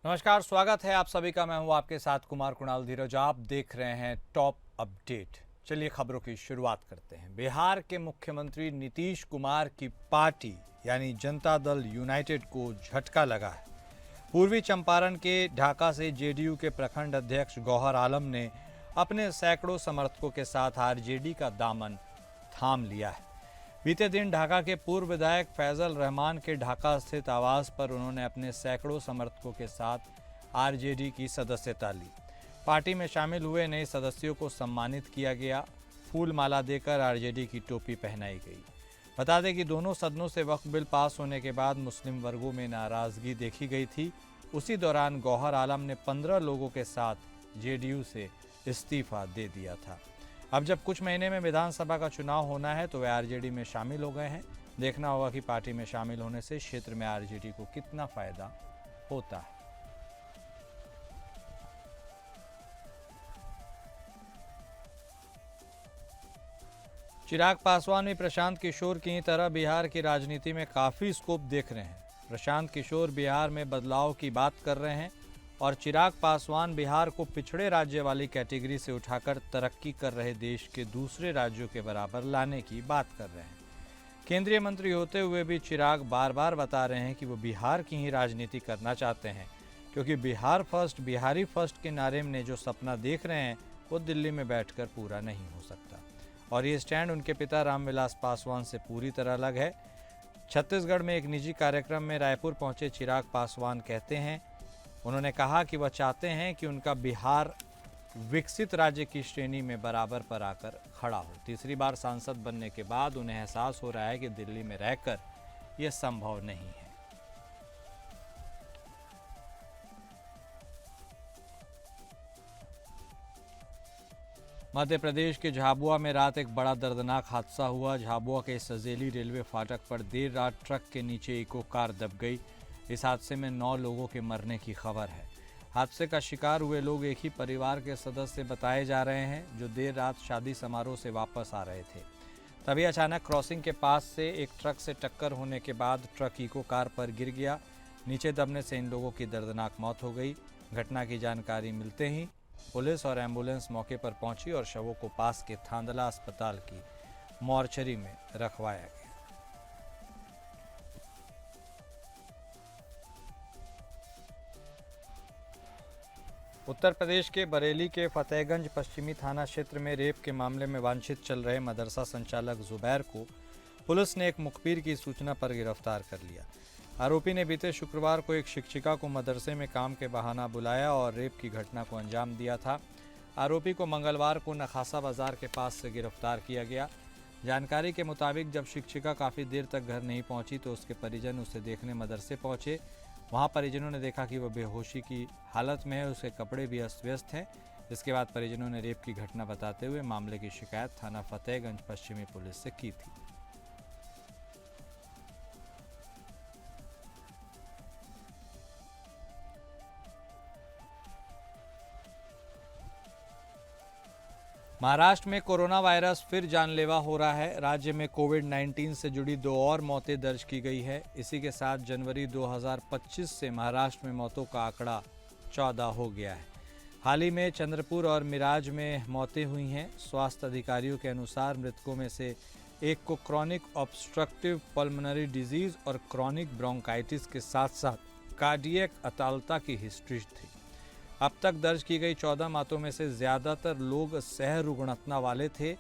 नमस्कार, स्वागत है आप सभी का। मैं हूं आपके साथ कुमार कुणाल धीरज। आप देख रहे हैं टॉप अपडेट। चलिए खबरों की शुरुआत करते हैं। बिहार के मुख्यमंत्री नीतीश कुमार की पार्टी यानी जनता दल यूनाइटेड को झटका लगा है। पूर्वी चंपारण के ढाका से जेडीयू के प्रखंड अध्यक्ष गौहर आलम ने अपने सैकड़ों समर्थकों के साथ आरजेडी का दामन थाम लिया है। बीते दिन ढाका के पूर्व विधायक फैजल रहमान के ढाका स्थित आवास पर उन्होंने अपने सैकड़ों समर्थकों के साथ आरजेडी की सदस्यता ली। पार्टी में शामिल हुए नए सदस्यों को सम्मानित किया गया। फूल माला देकर आरजेडी की टोपी पहनाई गई। बता दें कि दोनों सदनों से वक्फ बिल पास होने के बाद मुस्लिम वर्गों में नाराजगी देखी गई थी। उसी दौरान गौहर आलम ने 15 लोगों के साथ जेडीयू से इस्तीफा दे दिया था। अब जब कुछ महीने में विधानसभा का चुनाव होना है तो वे आरजेडी में शामिल हो गए हैं। देखना होगा कि पार्टी में शामिल होने से क्षेत्र में आरजेडी को कितना फायदा होता है। चिराग पासवान भी प्रशांत किशोर की तरह बिहार की राजनीति में काफी स्कोप देख रहे हैं। प्रशांत किशोर बिहार में बदलाव की बात कर रहे हैं और चिराग पासवान बिहार को पिछड़े राज्य वाली कैटेगरी से उठाकर तरक्की कर रहे देश के दूसरे राज्यों के बराबर लाने की बात कर रहे हैं। केंद्रीय मंत्री होते हुए भी चिराग बार बार बता रहे हैं कि वो बिहार की ही राजनीति करना चाहते हैं, क्योंकि बिहार फर्स्ट, बिहारी फर्स्ट के नारे में जो सपना देख रहे हैं वो दिल्ली में बैठकर पूरा नहीं हो सकता। और ये स्टैंड उनके पिता रामविलास पासवान से पूरी तरह अलग है। छत्तीसगढ़ में एक निजी कार्यक्रम में रायपुर पहुंचे चिराग पासवान कहते हैं, उन्होंने कहा कि वह चाहते हैं कि उनका बिहार विकसित राज्य की श्रेणी में बराबर पर आकर खड़ा हो। तीसरी बार सांसद बनने के बाद उन्हें एहसास हो रहा है कि दिल्ली में रहकर यह संभव नहीं है। मध्य प्रदेश के झाबुआ में रात एक बड़ा दर्दनाक हादसा हुआ। झाबुआ के सजेली रेलवे फाटक पर देर रात ट्रक के नीचे इको कार दब गई। इस हादसे में 9 लोगों के मरने की खबर है। हादसे का शिकार हुए लोग एक ही परिवार के सदस्य बताए जा रहे हैं, जो देर रात शादी समारोह से वापस आ रहे थे। तभी अचानक क्रॉसिंग के पास से एक ट्रक से टक्कर होने के बाद ट्रक इको कार पर गिर गया। नीचे दबने से इन लोगों की दर्दनाक मौत हो गई। घटना की जानकारी मिलते ही पुलिस और एम्बुलेंस मौके पर पहुंची और शवों को पास के थांदला अस्पताल की मॉर्चरी में रखवाया गया। उत्तर प्रदेश के बरेली के फतेहगंज पश्चिमी थाना क्षेत्र में रेप के मामले में वांछित चल रहे मदरसा संचालक जुबैर को पुलिस ने एक मुखबिर की सूचना पर गिरफ्तार कर लिया। आरोपी ने बीते शुक्रवार को एक शिक्षिका को मदरसे में काम के बहाना बुलाया और रेप की घटना को अंजाम दिया था। आरोपी को मंगलवार को नखासा बाजार के पास से गिरफ्तार किया गया। जानकारी के मुताबिक जब शिक्षिका काफ़ी देर तक घर नहीं पहुंची तो उसके परिजन उसे देखने मदरसे पहुंचे। वहां परिजनों ने देखा कि वह बेहोशी की हालत में है, उसके कपड़े भी अस्त व्यस्त हैं। इसके बाद परिजनों ने रेप की घटना बताते हुए मामले की शिकायत थाना फतेहगंज पश्चिमी पुलिस से की थी। महाराष्ट्र में कोरोना वायरस फिर जानलेवा हो रहा है। राज्य में कोविड-19 से जुड़ी 2 और मौतें दर्ज की गई है। इसी के साथ जनवरी 2025 से महाराष्ट्र में मौतों का आंकड़ा 14 हो गया है। हाल ही में चंद्रपुर और मिराज में मौतें हुई हैं। स्वास्थ्य अधिकारियों के अनुसार मृतकों में से एक को क्रॉनिक ऑब्स्ट्रक्टिव पल्मोनरी डिजीज और क्रॉनिक ब्रोंकाइटिस के साथ साथ कार्डियक अतालता की हिस्ट्री थी। अब तक दर्ज की गई 14 मौतों में से ज़्यादातर लोग सह रुग्णता वाले थे।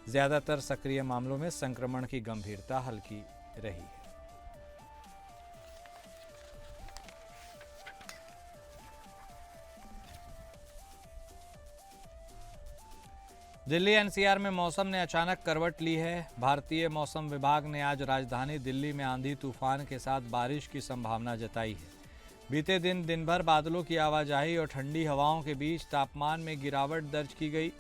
ज़्यादातर सक्रिय मामलों में संक्रमण की गंभीरता हल्की रही है। दिल्ली एनसीआर में मौसम ने अचानक करवट ली है। भारतीय मौसम विभाग ने आज राजधानी दिल्ली में आंधी तूफान के साथ बारिश की संभावना जताई है। बीते दिन भर बादलों की आवाजाही और ठंडी हवाओं के बीच तापमान में गिरावट दर्ज की गई।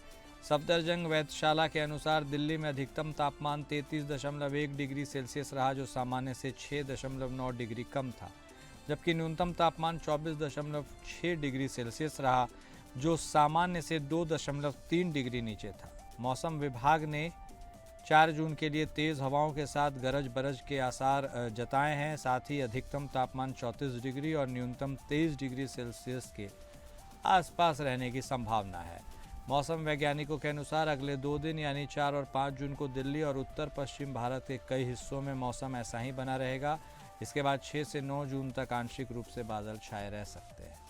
सफदरजंग वेधशाला के अनुसार दिल्ली में अधिकतम तापमान 33.1 डिग्री सेल्सियस रहा, जो सामान्य से 6.9 डिग्री कम था, जबकि न्यूनतम तापमान 24.6 डिग्री सेल्सियस रहा, जो सामान्य से 2.3 डिग्री नीचे था। मौसम विभाग ने 4 जून के लिए तेज़ हवाओं के साथ गरज बरज के आसार जताए हैं। साथ ही अधिकतम तापमान 34 डिग्री और न्यूनतम 23 डिग्री सेल्सियस के आसपास रहने की संभावना है। मौसम वैज्ञानिकों के अनुसार अगले 2 दिन यानी 4 और 5 जून को दिल्ली और उत्तर पश्चिम भारत के कई हिस्सों में मौसम ऐसा ही बना रहेगा। इसके बाद 6 से 9 जून तक आंशिक रूप से बादल छाए रह सकते हैं।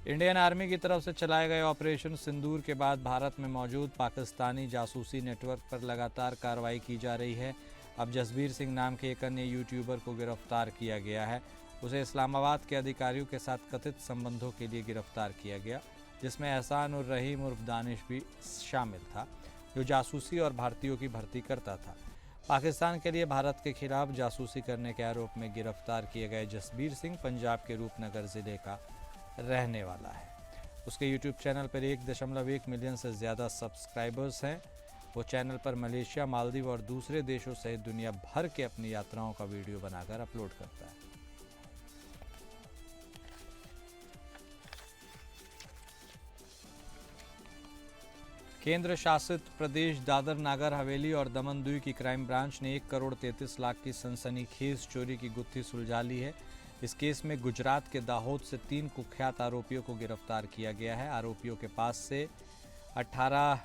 इंडियन आर्मी की तरफ से चलाए गए ऑपरेशन सिंदूर के बाद भारत में मौजूद पाकिस्तानी जासूसी नेटवर्क पर लगातार कार्रवाई की जा रही है। अब जसबीर सिंह नाम के एक अन्य यूट्यूबर को गिरफ्तार किया गया है। उसे इस्लामाबाद के अधिकारियों के साथ कथित संबंधों के लिए गिरफ्तार किया गया, जिसमें एहसान उर रहीम उर्फ दानिश भी शामिल था, जो जासूसी और भारतीयों की भर्ती करता था। पाकिस्तान के लिए भारत के खिलाफ जासूसी करने के आरोप में गिरफ्तार किए गए जसबीर सिंह पंजाब के रूपनगर जिले का रहने वाला है। उसके यूट्यूब चैनल पर 1.1 मिलियन से ज़्यादा सब्सक्राइबर्स हैं। वो चैनल पर मलेशिया, मालदीव और दूसरे देशों सहित दुनिया भर के अपनी यात्राओं का वीडियो बनाकर अपलोड करता है। केंद्र शासित प्रदेश दादर नागर हवेली और दमन दीव की क्राइम ब्रांच ने 1 करोड़ 33 लाख की सनसनीखेज चोरी की गुत्थी सुलझा ली है। इस केस में गुजरात के दाहोद से 3 कुख्यात आरोपियों को गिरफ्तार किया गया है। आरोपियों के पास से 18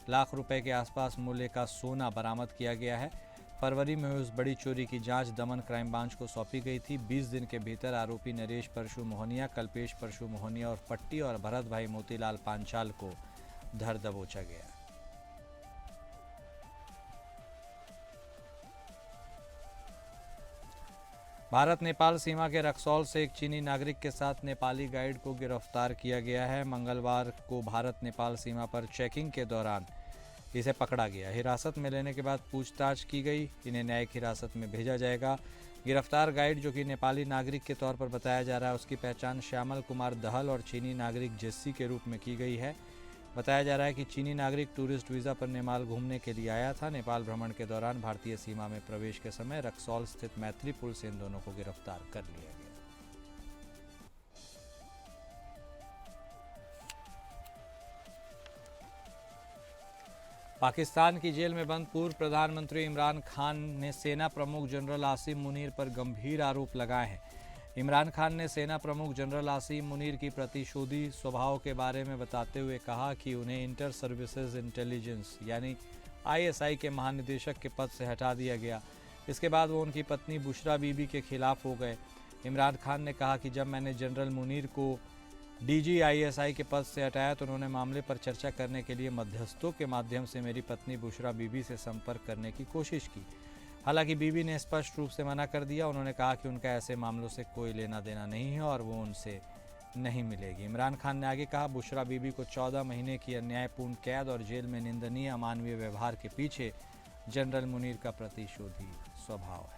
लाख रुपए के आसपास मूल्य का सोना बरामद किया गया है। फरवरी में हुई उस बड़ी चोरी की जांच दमन क्राइम ब्रांच को सौंपी गई थी। 20 दिन के भीतर आरोपी नरेश परशु मोहनिया, कल्पेश परशु मोहनिया और पट्टी और भरत भाई मोतीलाल पांचाल को धर दबोचा गया। भारत नेपाल सीमा के रक्सौल से एक चीनी नागरिक के साथ नेपाली गाइड को गिरफ्तार किया गया है। मंगलवार को भारत नेपाल सीमा पर चेकिंग के दौरान इसे पकड़ा गया। हिरासत में लेने के बाद पूछताछ की गई। इन्हें न्यायिक हिरासत में भेजा जाएगा। गिरफ्तार गाइड, जो कि नेपाली नागरिक के तौर पर बताया जा रहा है, उसकी पहचान श्यामल कुमार दहल और चीनी नागरिक जेस्सी के रूप में की गई है। बताया जा रहा है कि चीनी नागरिक टूरिस्ट वीज़ा पर नेपाल घूमने के लिए आया था। नेपाल भ्रमण के दौरान भारतीय सीमा में प्रवेश के समय रक्सौल स्थित मैत्री पुल से इन दोनों को गिरफ्तार कर लिया गया। पाकिस्तान की जेल में बंद पूर्व प्रधानमंत्री इमरान खान ने सेना प्रमुख जनरल आसिम मुनीर पर गंभीर आरोप लगाए हैं। इमरान खान ने सेना प्रमुख जनरल आसिम मुनीर की प्रतिशोधी स्वभाव के बारे में बताते हुए कहा कि उन्हें इंटर सर्विसेज इंटेलिजेंस यानी ISI के महानिदेशक के पद से हटा दिया गया। इसके बाद वो उनकी पत्नी बुशरा बीबी के खिलाफ हो गए। इमरान खान ने कहा कि जब मैंने जनरल मुनीर को DG ISI के पद से हटाया तो उन्होंने मामले पर चर्चा करने के लिए मध्यस्थों के माध्यम से मेरी पत्नी बुशरा बीबी से संपर्क करने की कोशिश की। हालांकि बीबी ने स्पष्ट रूप से मना कर दिया। उन्होंने कहा कि उनका ऐसे मामलों से कोई लेना देना नहीं है और वो उनसे नहीं मिलेगी। इमरान खान ने आगे कहा, बुशरा बीबी को 14 महीने की अन्यायपूर्ण कैद और जेल में निंदनीय अमानवीय व्यवहार के पीछे जनरल मुनीर का प्रतिशोधी स्वभाव है।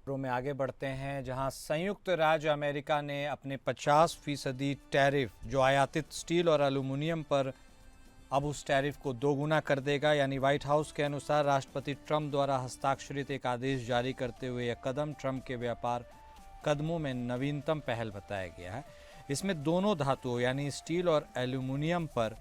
में आगे बढ़ते हैं, जहां संयुक्त राज्य अमेरिका ने अपने 50% टैरिफ जो आयातित स्टील और एल्यूमिनियम पर अब उस टैरिफ को दोगुना कर देगा। यानी व्हाइट हाउस के अनुसार राष्ट्रपति ट्रंप द्वारा हस्ताक्षरित एक आदेश जारी करते हुए यह कदम ट्रंप के व्यापार कदमों में नवीनतम पहल बताया गया है। इसमें दोनों धातुओं यानी स्टील और एल्यूमिनियम पर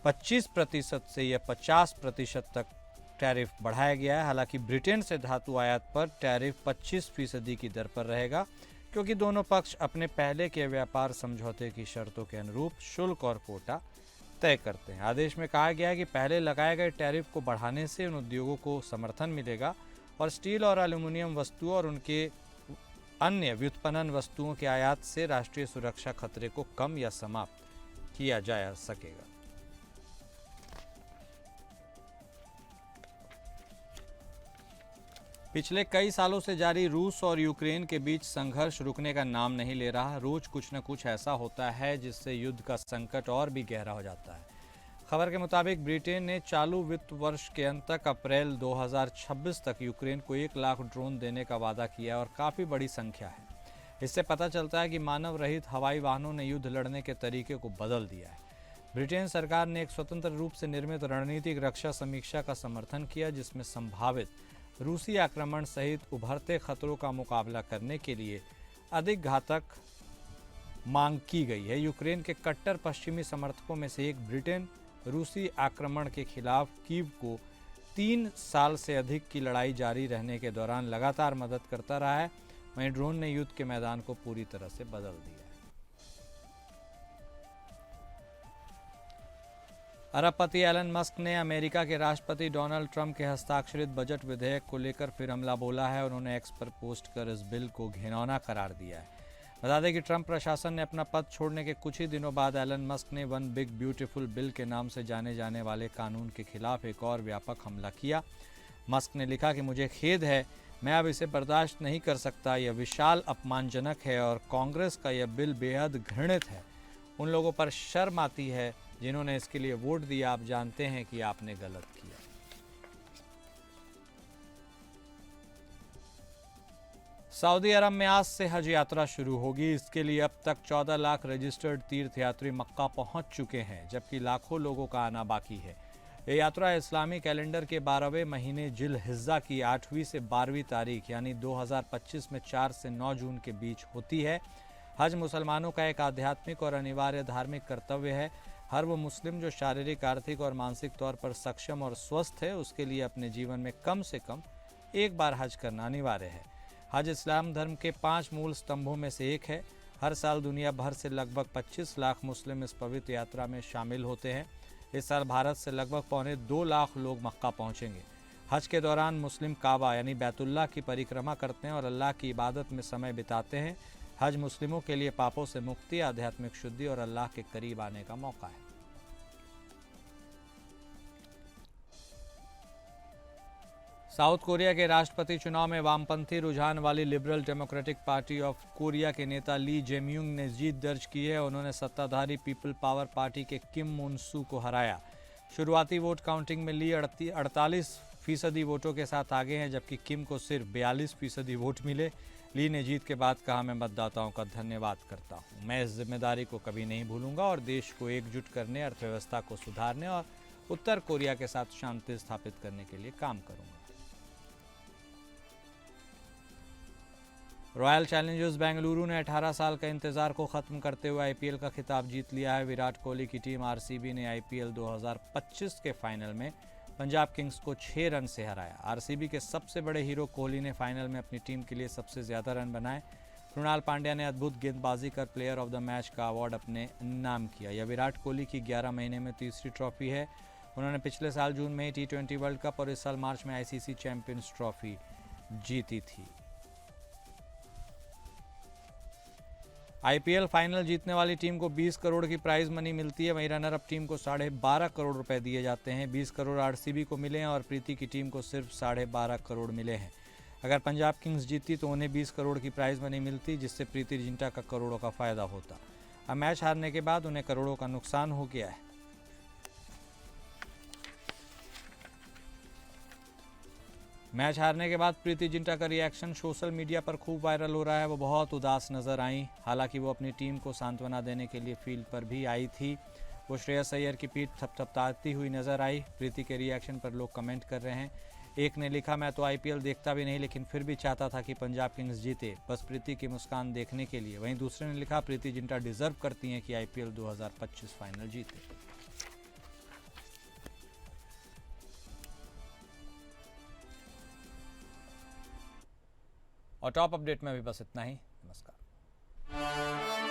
25% से यह 50% तक टैरिफ बढ़ाया गया है। हालांकि ब्रिटेन से धातु आयात पर टैरिफ 25% की दर पर रहेगा, क्योंकि दोनों पक्ष अपने पहले के व्यापार समझौते की शर्तों के अनुरूप शुल्क और कोटा तय करते हैं। आदेश में कहा गया है कि पहले लगाए गए टैरिफ को बढ़ाने से उन उद्योगों को समर्थन मिलेगा और स्टील और एल्यूमिनियम वस्तुओं और उनके अन्य व्युत्पन्न वस्तुओं के आयात से राष्ट्रीय सुरक्षा खतरे को कम या समाप्त किया जा सकेगा। पिछले कई सालों से जारी रूस और यूक्रेन के बीच संघर्ष रुकने का नाम नहीं ले रहा। रोज कुछ न कुछ ऐसा होता है जिससे युद्ध का संकट और भी गहरा हो जाता है। खबर के मुताबिक ब्रिटेन ने चालू वित्त वर्ष के अंत तक अप्रैल 2026 तक यूक्रेन को 1 लाख ड्रोन देने का वादा किया और काफ़ी बड़ी संख्या है। इससे पता चलता है कि मानव रहित हवाई वाहनों ने युद्ध लड़ने के तरीके को बदल दिया है। ब्रिटेन सरकार ने एक स्वतंत्र रूप से निर्मित रणनीतिक रक्षा समीक्षा का समर्थन किया, जिसमें संभावित रूसी आक्रमण सहित उभरते खतरों का मुकाबला करने के लिए अधिक घातक मांग की गई है। यूक्रेन के कट्टर पश्चिमी समर्थकों में से एक ब्रिटेन रूसी आक्रमण के खिलाफ कीव को 3 साल से अधिक की लड़ाई जारी रहने के दौरान लगातार मदद करता रहा है। वहीं ड्रोन ने युद्ध के मैदान को पूरी तरह से बदल दिया है। अरबपति एलन मस्क ने अमेरिका के राष्ट्रपति डोनाल्ड ट्रंप के हस्ताक्षरित बजट विधेयक को लेकर फिर हमला बोला है। उन्होंने एक्स पर पोस्ट कर इस बिल को घिनौना करार दिया है। बता दें कि ट्रंप प्रशासन ने अपना पद छोड़ने के कुछ ही दिनों बाद एलन मस्क ने वन बिग ब्यूटीफुल बिल के नाम से जाने जाने वाले कानून के खिलाफ एक और व्यापक हमला किया। मस्क ने लिखा कि मुझे खेद है, मैं अब इसे बर्दाश्त नहीं कर सकता। यह विशाल अपमानजनक है और कांग्रेस का यह बिल बेहद घृणित है। उन लोगों पर शर्म आती है जिन्होंने इसके लिए वोट दिया। आप जानते हैं कि आपने गलत किया। सऊदी अरब में आज से हज यात्रा शुरू होगी। इसके लिए अब तक 14 लाख रजिस्टर्ड तीर्थयात्री मक्का पहुंच चुके हैं, जबकि लाखों लोगों का आना बाकी है। ये यात्रा इस्लामी कैलेंडर के 12वें महीने जिल हिज्जा की 8वीं से 12वीं तारीख यानी 2025 में 4 से 9 जून के बीच होती है। हज मुसलमानों का एक आध्यात्मिक और अनिवार्य धार्मिक कर्तव्य है। हर वो मुस्लिम जो शारीरिक, आर्थिक और मानसिक तौर पर सक्षम और स्वस्थ है, उसके लिए अपने जीवन में कम से कम एक बार हज करना अनिवार्य है। हज इस्लाम धर्म के 5 मूल स्तंभों में से एक है। हर साल दुनिया भर से लगभग 25 लाख मुस्लिम इस पवित्र यात्रा में शामिल होते हैं। इस साल भारत से लगभग 1.25 लाख लोग मक्का पहुंचेंगे। हज के दौरान मुस्लिम काबा यानी बैतुल्लाह की परिक्रमा करते हैं और अल्लाह की इबादत में समय बिताते हैं। हज मुस्लिमों के लिए पापों से मुक्ति, आध्यात्मिक शुद्धि और अल्लाह के करीब आने का मौका है। साउथ कोरिया के राष्ट्रपति चुनाव में वामपंथी रुझान वाली liberal democratic party of Korea के नेता ली जेम्यूंग ने जीत दर्ज की है। उन्होंने सत्ताधारी पीपल पावर पार्टी के किम मुन सू को हराया। शुरुआती वोट काउंटिंग में ली 48% वोटों के साथ आगे हैं, जबकि किम को सिर्फ 42% वोट मिले। ली ने जीत के बाद कहा, मैं मतदाताओं का धन्यवाद करता हूं। मैं इस जिम्मेदारी को कभी नहीं भूलूंगा और देश को एकजुट करने, अर्थव्यवस्था को सुधारने और उत्तर कोरिया के साथ शांति स्थापित करने के लिए काम करूंगा। रॉयल चैलेंजर्स बेंगलुरु ने 18 साल का इंतजार को खत्म करते हुए आईपीएल का खिताब जीत लिया है। विराट कोहली की टीम आरसीबी ने आईपीएल 2025 के फाइनल में पंजाब किंग्स को 6 रन से हराया। आरसीबी के सबसे बड़े हीरो कोहली ने फाइनल में अपनी टीम के लिए सबसे ज्यादा रन बनाए। कृणाल पांड्या ने अद्भुत गेंदबाजी कर प्लेयर ऑफ द मैच का अवार्ड अपने नाम किया। यह विराट कोहली की 11 महीने में तीसरी ट्रॉफी है। उन्होंने पिछले साल जून में T20 वर्ल्ड कप और इस साल मार्च में आईसीसी चैंपियंस ट्रॉफी जीती थी। आईपीएल फाइनल जीतने वाली टीम को 20 करोड़ की प्राइज मनी मिलती है। वहीं रनर अप टीम को 12.5 करोड़ रुपए दिए जाते हैं। 20 करोड़ आरसीबी को मिले हैं और प्रीति की टीम को सिर्फ 12.5 करोड़ मिले हैं। अगर पंजाब किंग्स जीती तो उन्हें 20 करोड़ की प्राइज मनी मिलती, जिससे प्रीति जिंटा का करोड़ों का फायदा होता। अब मैच हारने के बाद उन्हें करोड़ों का नुकसान हो गया है। मैच हारने के बाद प्रीति जिंटा का रिएक्शन सोशल मीडिया पर खूब वायरल हो रहा है। वो बहुत उदास नजर आई। हालांकि वो अपनी टीम को सांत्वना देने के लिए फील्ड पर भी आई थी। वो श्रेयस अय्यर की पीठ थपथपाती हुई नजर आई। प्रीति के रिएक्शन पर लोग कमेंट कर रहे हैं। एक ने लिखा, मैं तो आईपीएल देखता भी नहीं, लेकिन फिर भी चाहता था कि पंजाब किंग्स जीते, बस प्रीति की मुस्कान देखने के लिए। वहीं दूसरे ने लिखा, प्रीति जिंटा डिजर्व करती हैं कि आईपीएल 2025 फाइनल जीते। और टॉप अपडेट में अभी बस इतना ही। नमस्कार।